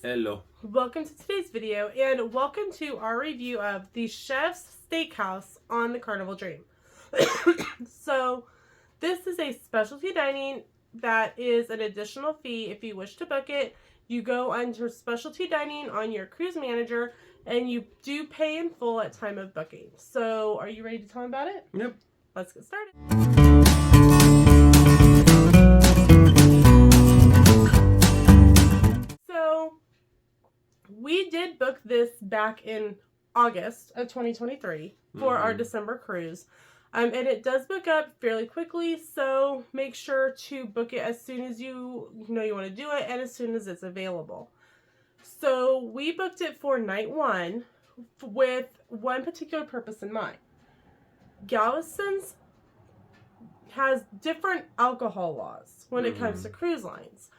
Hello. Welcome to today's video and welcome to our review of the Chef's Steakhouse on the Carnival Dream. So this is a specialty dining that is an additional fee if you wish to book it. You go under specialty dining on your cruise manager and you do pay in full at time of booking. So are you ready to tell them about it? Yep. Let's get started. We did book this back in August of 2023 for our December cruise. And it does book up fairly quickly, so make sure to book it as soon as you know you want to do it and as soon as it's available. So we booked it for night one with one particular purpose in mind. Galveston's has different alcohol laws when it comes to cruise lines.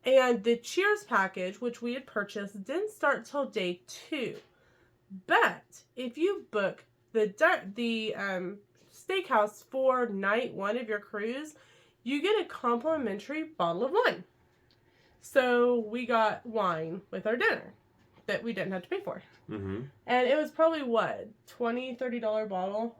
And the Cheers package, which we had purchased, didn't start till day 2. But if you book the steakhouse for night 1 of your cruise, you get a complimentary bottle of wine. So we got wine with our dinner that we didn't have to pay for. And it was probably, what, $20, $30 bottle?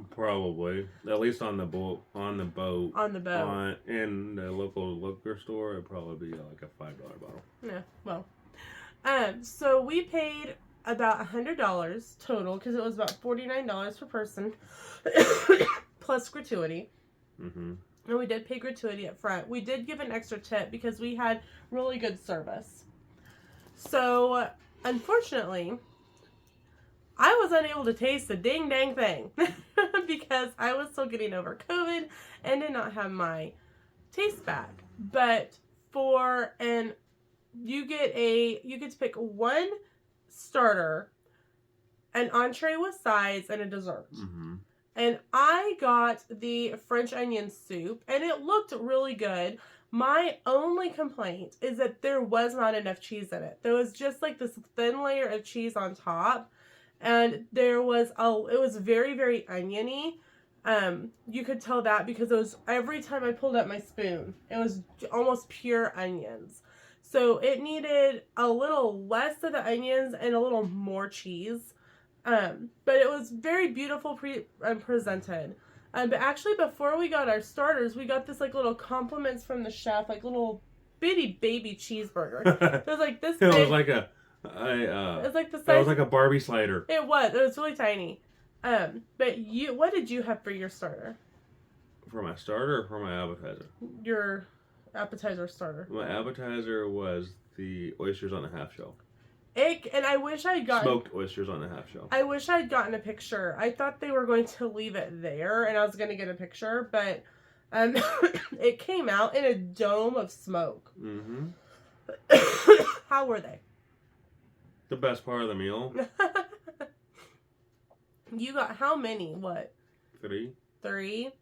Probably. At least on the boat. In the local liquor store, it'd probably be like a $5 bottle. Yeah, well. So we paid about $100 total because it was about $49 per person plus gratuity. And we did pay gratuity up front. We did give an extra tip because we had really good service. So, unfortunately, I was unable to taste a dang thing because I was still getting over COVID and did not have my taste back. But you get to pick one starter, an entree with sides, and a dessert. And I got the French onion soup, and it looked really good. My only complaint is that there was not enough cheese in it. There was just like this thin layer of cheese on top. And it was very, very oniony. You could tell that because it was, every time I pulled up my spoon, it was almost pure onions. So it needed a little less of the onions and a little more cheese. But it was very beautiful presented. But actually, before we got our starters, we got this like little compliments from the chef, like little bitty baby cheeseburger. It was like this big. It was like a... it was like the size. That was like a Barbie slider. It was really tiny. But what did you have for your starter? For my starter or for my appetizer? Your appetizer starter. My appetizer was the oysters on the half shell. And I wish I'd gotten smoked oysters on the half shell. I wish I'd gotten a picture. I thought they were going to leave it there, and I was going to get a picture, but it came out in a dome of smoke. How were they? The best part of the meal. You got how many? What? 3. 3.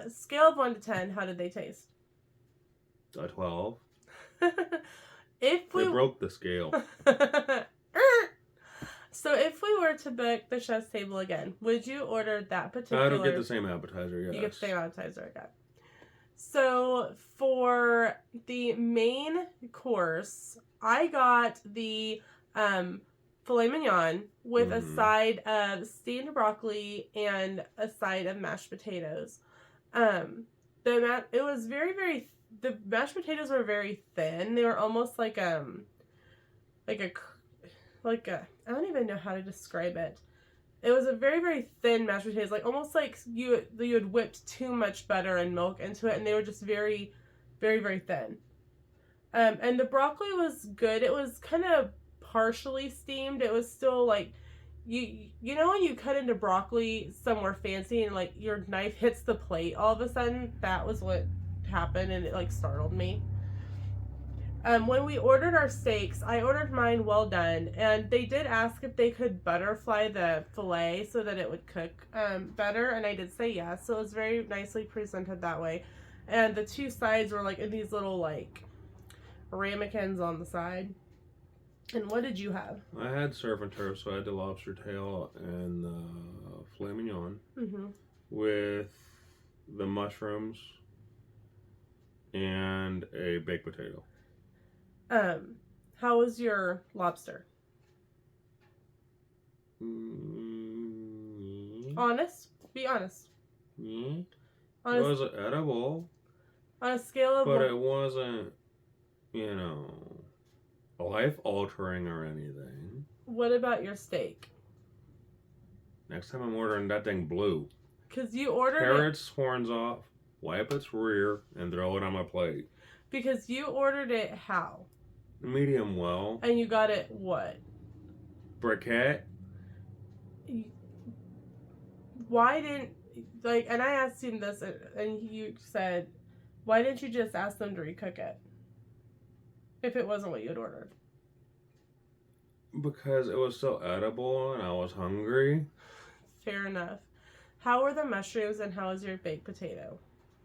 Scale of 1 to 10, how did they taste? A 12. They broke the scale. So if we were to book the chef's table again, would you order that particular? I don't get the same appetizer, yes. You get the same appetizer again. So for the main course, I got the filet mignon with a side of steamed broccoli and a side of mashed potatoes. It was very the mashed potatoes were very thin. They were almost like a I don't even know how to describe it. It was a very thin mashed potatoes, like almost like you had whipped too much butter and milk into it, and they were just very thin. And the broccoli was good. It was kind of partially steamed. It was still like, you know when you cut into broccoli somewhere fancy and like your knife hits the plate all of a sudden? That was what happened, and it like startled me. When we ordered our steaks, I ordered mine well done, and they did ask if they could butterfly the filet so that it would cook better, and I did say yes. So it was very nicely presented that way. And the 2 sides were like in these little like ramekins on the side. And what did you have? I had surf and turf, so I had the lobster tail and the filet mignon with the mushrooms and a baked potato. How was your lobster? Honest? Be honest. It Honest. was edible. On a scale of... But it wasn't, life-altering or anything. What about your steak? Next time I'm ordering that thing blue. Because you ordered Tear its horns off, wipe its rear, and throw it on my plate. Because you ordered it how? Medium well. And you got it what? Briquette. Why didn't... and I asked him this, and you said... Why didn't you just ask them to recook it? If it wasn't what you had ordered. Because it was still edible and I was hungry. Fair enough. How were the mushrooms and how was your baked potato?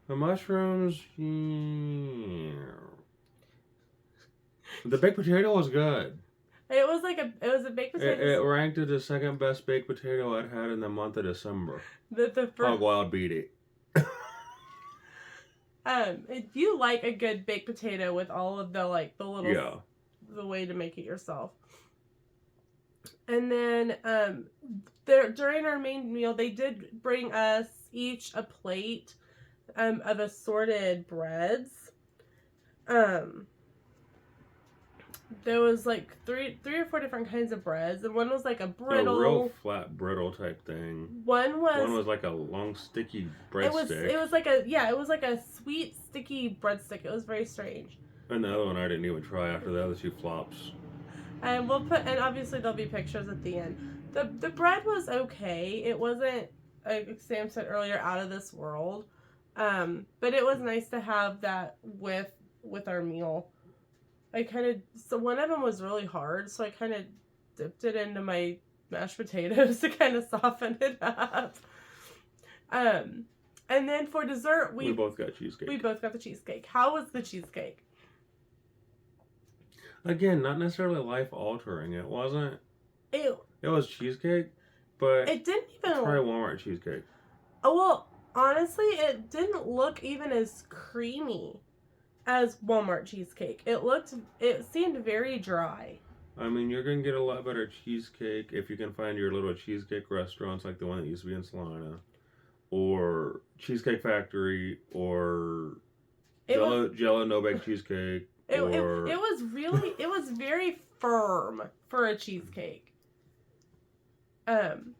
The mushrooms... Yeah. The baked potato was good. It was a baked potato. It ranked as the second best baked potato I'd had in the month of December. The first... Hog Wild beat it. If you like a good baked potato with all of the little the way to make it yourself. And then during our main meal they did bring us each a plate of assorted breads. There was like three or four different kinds of breads, and one was like a brittle, a real flat brittle type thing. One was like a long sticky breadstick. It was like a sweet sticky breadstick. It was very strange. And the other one I didn't even try after the other two flops. And and obviously there'll be pictures at the end. The bread was okay. It wasn't, like Sam said earlier, out of this world. But it was nice to have that with our meal. So one of them was really hard, so I kind of dipped it into my mashed potatoes to kind of soften it up. And then for dessert, we both got cheesecake. We both got the cheesecake. How was the cheesecake? Again, not necessarily life-altering. It wasn't. It was cheesecake, but it didn't even... Try Walmart cheesecake. Oh, well, honestly, it didn't look even as creamy as Walmart cheesecake. It seemed very dry. I mean, you're going to get a lot better cheesecake if you can find your little cheesecake restaurants like the one that used to be in Salina, or Cheesecake Factory, or Jello no-bake cheesecake. It was very firm for a cheesecake. And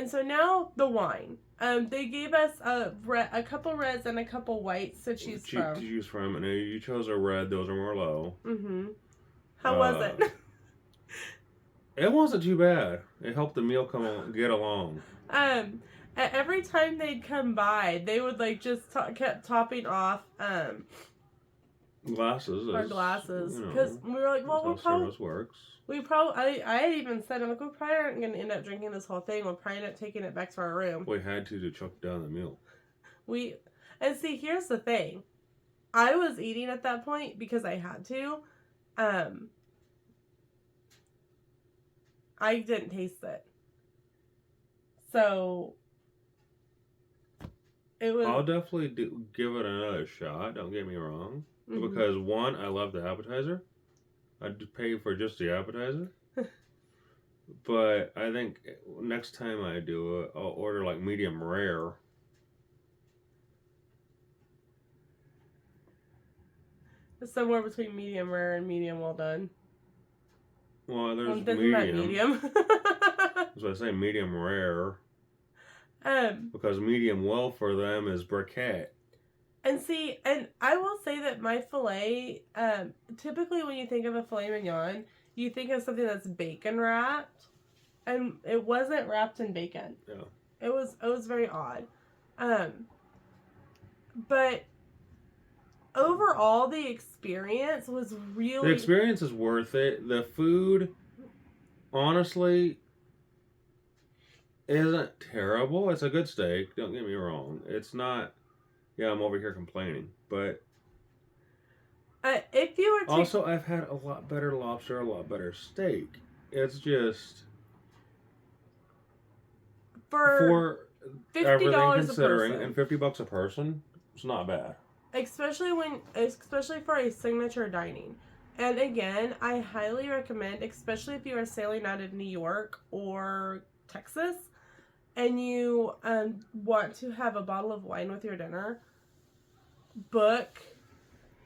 so now the wine. They gave us a couple reds and a couple whites to choose from. And you chose a red. Those are Merlot. Mm-hmm. How was it? It wasn't too bad. It helped the meal get along. Every time they'd come by, they would kept topping off glasses. Our glasses, because we were like, well, service works. I had even said, I'm like, we probably aren't going to end up drinking this whole thing. We'll probably end up taking it back to our room. We had to choke down the meal. And see, here's the thing. I was eating at that point because I had to. I didn't taste it. So, it was... I'll definitely give it another shot, don't get me wrong. Mm-hmm. Because, one, I love the appetizer. I'd pay for just the appetizer. But I think next time I do it, I'll order like medium rare. It's somewhere between medium rare and medium well done. Well, there's medium. That's what I say, medium rare. Because medium well for them is briquette. And I will say that my filet, typically when you think of a filet mignon, you think of something that's bacon wrapped, and it wasn't wrapped in bacon. Yeah. It was very odd. But overall, the experience was really... The experience is worth it. The food, honestly, isn't terrible. It's a good steak, don't get me wrong. It's not... Yeah, I'm over here complaining, but... if you were Also, I've had a lot better lobster, a lot better steak. It's just... For everything considering, and $50 a person, it's not bad. Especially for a signature dining. And again, I highly recommend, especially if you are sailing out of New York or Texas, and you want to have a bottle of wine with your dinner, book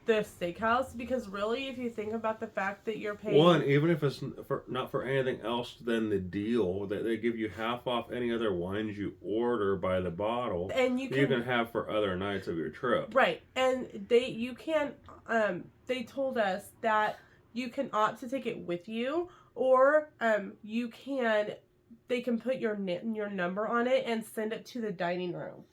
the Steakhouse, because really, if you think about the fact that you're paying... One, even if it's not for anything else than the deal, that they give you half off any other wines you order by the bottle, and you can have for other nights of your trip. Right. And they told us that you can opt to take it with you, or they can put your number on it and send it to the dining room.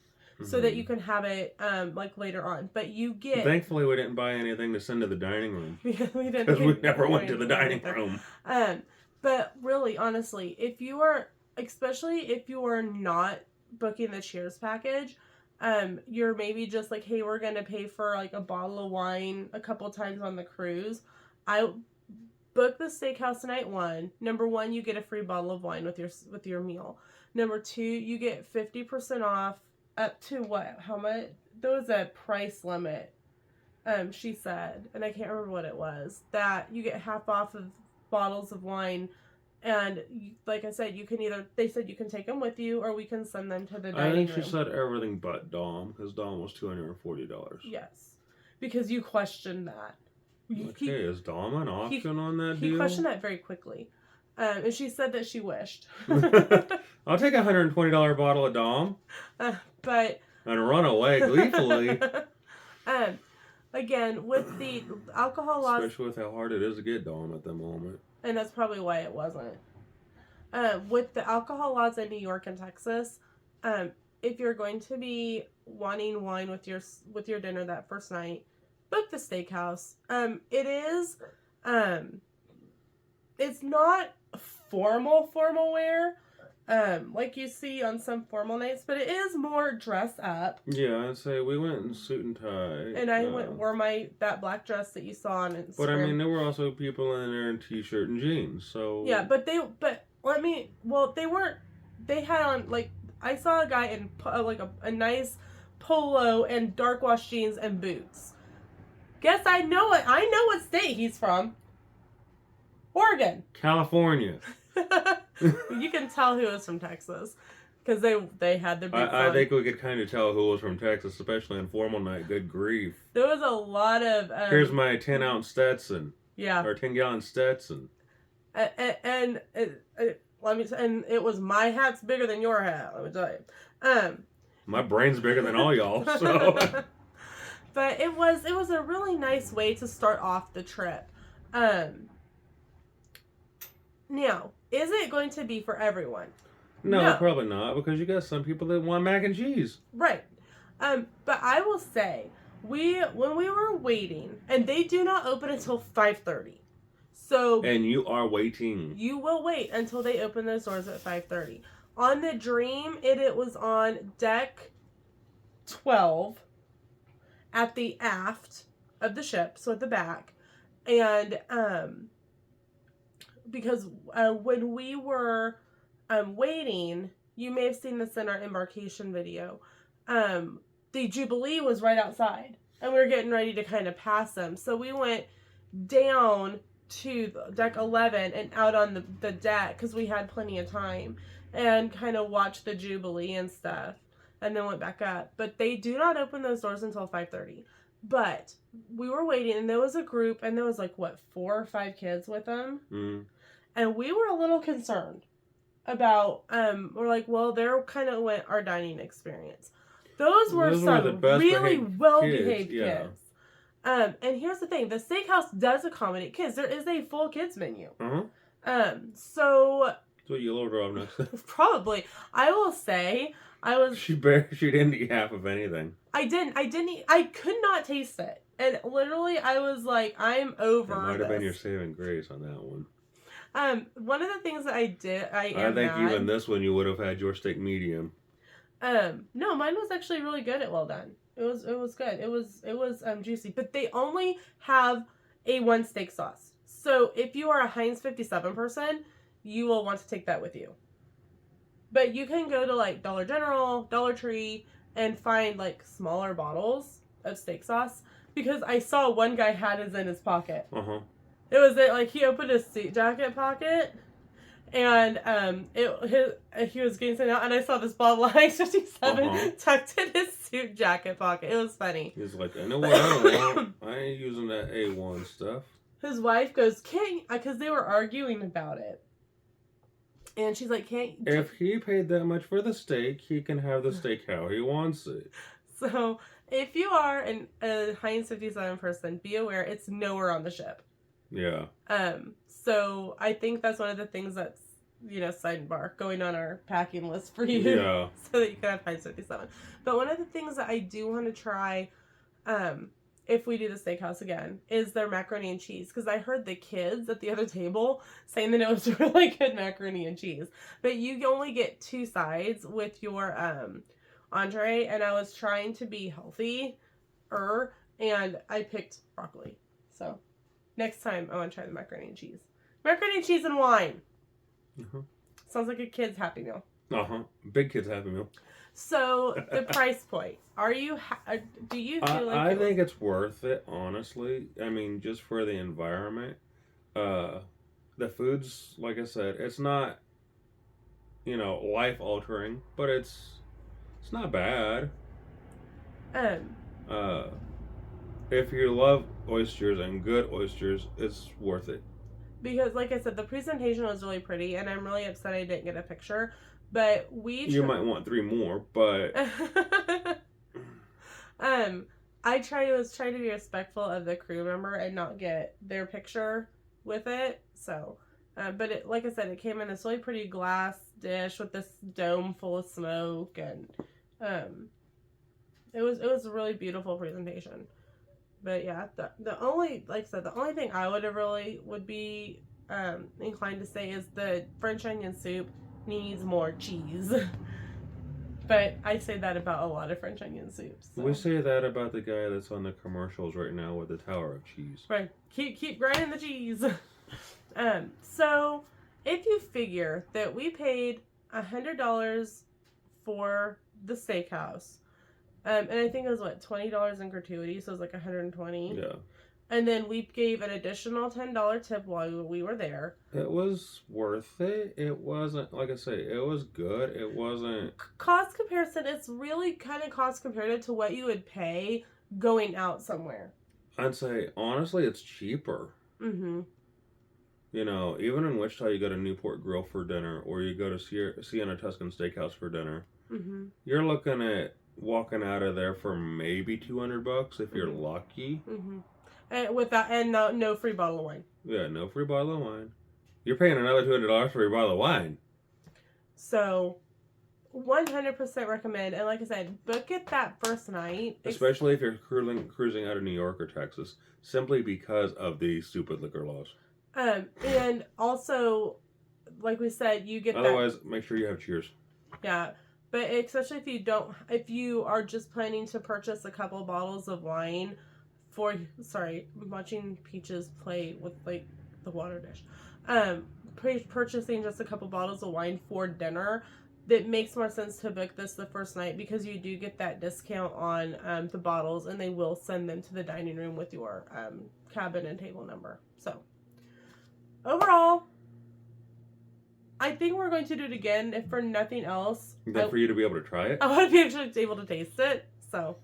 So that you can have it like later on, but you get. Thankfully, we didn't buy anything to send to the dining room. we didn't, because we never went to the dining room. But really, honestly, especially if you are not booking the Cheers package, you're maybe just like, hey, we're gonna pay for like a bottle of wine a couple times on the cruise. I book the Steakhouse night 1. Number 1, you get a free bottle of wine with your meal. Number 2, you get 50% off. Up to what? How much? There was a price limit, she said, and I can't remember what it was, that you get half off of bottles of wine, and like I said, they said you can take them with you, or we can send them to the dining room. I think she said everything but Dom, because Dom was $240. Yes, because you questioned that. Okay, is Dom an option on that deal? He questioned that very quickly. And she said that she wished. I'll take a $120 bottle of Dom. But... And run away gleefully. Again, with the alcohol laws... Especially with how hard it is to get Dom at the moment. And that's probably why it wasn't. With the alcohol laws in New York and Texas, if you're going to be wanting wine with your dinner that first night, book the Steakhouse. It is... it's not formal wear, like you see on some formal nights, but it is more dress up. Yeah, I'd say we went in suit and tie. And I wore that black dress that you saw on Instagram. But I mean, there were also people in there in t-shirt and jeans, so... Yeah, they had on, like, I saw a guy in, like, a nice polo and dark wash jeans and boots. Guess I know what state he's from. Oregon. California. You can tell who was from Texas because they had their boots on. I think we could kind of tell who was from Texas, especially on formal night. Good grief. There was a lot of... Here's my 10-ounce Stetson. Yeah. Or 10-gallon Stetson. And it was, my hat's bigger than your hat, let me tell you. My brain's bigger than all y'all, so... But it was a really nice way to start off the trip. Now, is it going to be for everyone? No, probably not, because you got some people that want mac and cheese. Right. But I will say, when we were waiting, and they do not open until 5:30. So... And you are waiting. You will wait until they open those doors at 5:30. On the Dream, it was on deck 12 at the aft of the ship, so at the back. And, because when we were waiting, you may have seen this in our embarkation video, the Jubilee was right outside, and we were getting ready to kind of pass them. So we went down to deck 11 and out on the deck, because we had plenty of time, and kind of watched the Jubilee and stuff, and then went back up. But they do not open those doors until 5:30. But we were waiting, and there was a group, and there was like, 4 or 5 kids with them? Mm. And we were a little concerned about, we're like, well, they're kind of went our dining experience. Those were some really well-behaved kids. And here's the thing, the Steakhouse does accommodate kids. There is a full kids menu. Uh-huh. So you'll order off next. Probably. I will say, She didn't eat half of anything. I didn't eat, I could not taste it. And literally, I was like, I'm over this. That might have been your saving grace on that one. One of the things that I did, I think even this one you would have had your steak medium. No, mine was actually really good at well done. It was good. It was juicy. But they only have a 1 steak sauce. So if you are a Heinz 57 person, you will want to take that with you. But you can go to like Dollar General, Dollar Tree, and find like smaller bottles of steak sauce. Because I saw one guy had his in his pocket. Uh-huh. It was like he opened his suit jacket pocket, and he was getting something out, and I saw this bottle of Heinz 57 tucked in his suit jacket pocket. It was funny. He's like, I know what I don't want. I ain't using that A1 stuff. His wife goes, "Can't," because they were arguing about it, and she's like, "Can't." If he paid that much for the steak, he can have the steak how he wants it. So if you are a Heinz 57 person, be aware it's nowhere on the ship. Yeah. So I think that's one of the things that's, sidebar, going on our packing list for you. Yeah. So that you can have Heinz 57. But one of the things that I do want to try, if we do the Steakhouse again, is their macaroni and cheese. Because I heard the kids at the other table saying that it was really good macaroni and cheese. But you only get 2 sides with your entree. And I was trying to be healthy, and I picked broccoli. So next time, I want to try the macaroni and cheese. Macaroni and cheese and wine. Uh-huh. Sounds like a kid's Happy Meal. Uh-huh. Big kid's Happy Meal. So, the price point. Do you feel like... I think it's worth it, honestly. I mean, just for the environment. The food's, like I said, it's not, life-altering, but it's not bad. If you love oysters and good oysters, it's worth it. Because, like I said, the presentation was really pretty, and I'm really upset I didn't get a picture. But you might want 3 more, but I was trying to be respectful of the crew member and not get their picture with it. So, but like I said, it came in this really pretty glass dish with this dome full of smoke, and it was a really beautiful presentation. But yeah, the only thing I would be inclined to say is the French onion soup needs more cheese. But I say that about a lot of French onion soups. So. We say that about the guy that's on the commercials right now with the Tower of Cheese. Right. Keep grinding the cheese. So if you figure that we paid $100 for the Steakhouse, and I think it was $20 in gratuity, so it was like $120. Yeah. And then we gave an additional $10 tip while we were there. It was worth it. It wasn't, like I say, it was good. It wasn't... Cost comparison, it's really kind of cost comparative to what you would pay going out somewhere. I'd say, honestly, it's cheaper. Mm-hmm. Even in Wichita, you go to Newport Grill for dinner, or you go to Sienna Tuscan Steakhouse for dinner. Mm-hmm. You're looking at walking out of there for maybe $200 if you're lucky. Mm-hmm. And no free bottle of wine. Yeah, no free bottle of wine. You're paying another $200 for a bottle of wine. So, 100% recommend. And like I said, book it that first night. Especially if you're cruising out of New York or Texas, simply because of the stupid liquor laws. And also, like we said, you get Otherwise, make sure you have cheers. Yeah. But especially if you are just planning to purchase a couple bottles of wine I'm watching Peaches play with the water dish. Purchasing just a couple bottles of wine for dinner, that makes more sense to book this the first night, because you do get that discount on the bottles, and they will send them to the dining room with your cabin and table number. So, overall, I think we're going to do it again, if for nothing else. For you to be able to try it? I want to be actually able to taste it. So,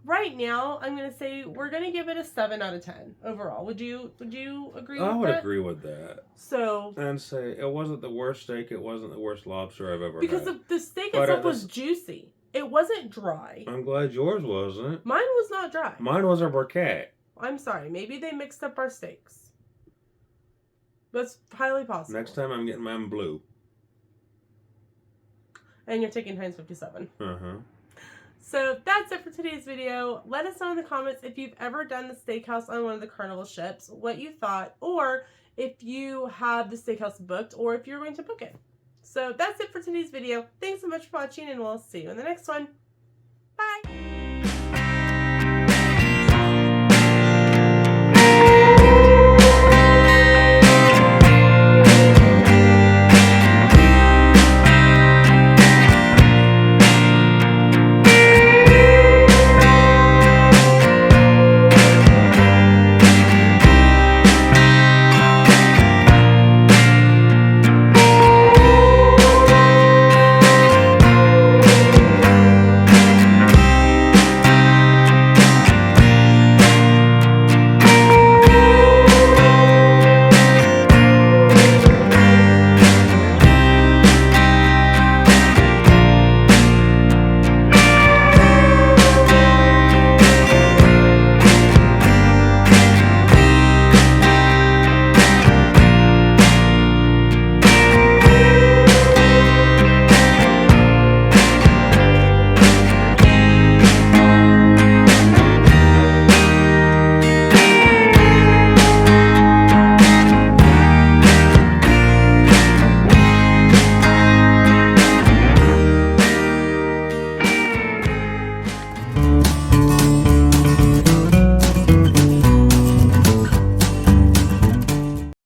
right now, I'm going to say we're going to give it a 7 out of 10 overall. Would you agree with that? I would agree with that. So. And say it wasn't the worst steak. It wasn't the worst lobster I've ever had. Because the steak itself was juicy. It wasn't dry. I'm glad yours wasn't. Mine was not dry. Mine was a briquette. I'm sorry. Maybe they mixed up our steaks. That's highly possible. Next time I'm getting mine blue. And you're taking Heinz 57. Uh-huh. So that's it for today's video. Let us know in the comments if you've ever done the Steakhouse on one of the Carnival ships, what you thought, or if you have the Steakhouse booked, or if you're going to book it. So that's it for today's video. Thanks so much for watching, and we'll see you in the next one. Bye!